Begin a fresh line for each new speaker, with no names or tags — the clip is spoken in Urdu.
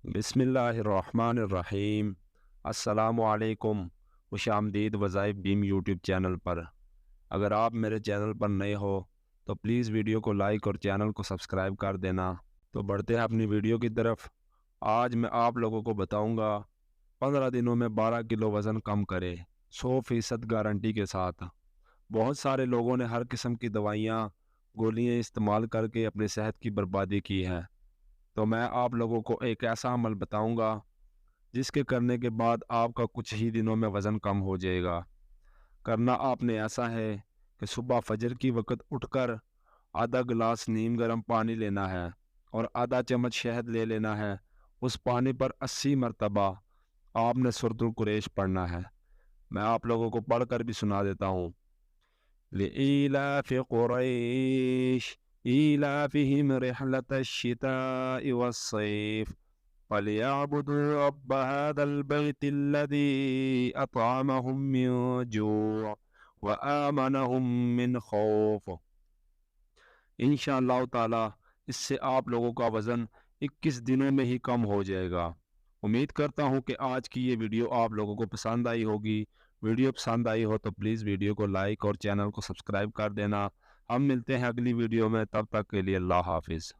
بسم اللہ الرحمن الرحیم۔ السلام علیکم۔ خوش آمدید وظائف بیم یوٹیوب چینل پر۔ اگر آپ میرے چینل پر نئے ہو تو پلیز ویڈیو کو لائک اور چینل کو سبسکرائب کر دینا۔ تو بڑھتے ہیں اپنی ویڈیو کی طرف۔ آج میں آپ لوگوں کو بتاؤں گا 15 دنوں میں 12 کلو وزن کم کرے، 100% گارنٹی کے ساتھ۔ بہت سارے لوگوں نے ہر قسم کی دوائیاں، گولیاں استعمال کر کے اپنی صحت کی بربادی کی ہے، تو میں آپ لوگوں کو ایک ایسا عمل بتاؤں گا جس کے کرنے کے بعد آپ کا کچھ ہی دنوں میں وزن کم ہو جائے گا۔ کرنا آپ نے ایسا ہے کہ صبح فجر کی وقت اٹھ کر آدھا گلاس نیم گرم پانی لینا ہے اور آدھا چمچ شہد لے لینا ہے۔ اس پانی پر 80 مرتبہ آپ نے سورۃ القریش پڑھنا ہے۔ میں آپ لوگوں کو پڑھ کر بھی سنا دیتا ہوں۔ لإيلاف قريش إيلافهم رحلة الشتاء والصيف فليعبدوا رب هذا البيت الذي أطعمهم من جوع وآمنهم من خوف۔ انشاءاللہ تعالی اس سے آپ لوگوں کا وزن 21 دنوں میں ہی کم ہو جائے گا۔ امید کرتا ہوں کہ آج کی یہ ویڈیو آپ لوگوں کو پسند آئی ہوگی۔ ویڈیو پسند آئی ہو تو پلیز ویڈیو کو لائک اور چینل کو سبسکرائب کر دینا۔ ہم ملتے ہیں اگلی ویڈیو میں، تب تک کے لیے اللہ حافظ۔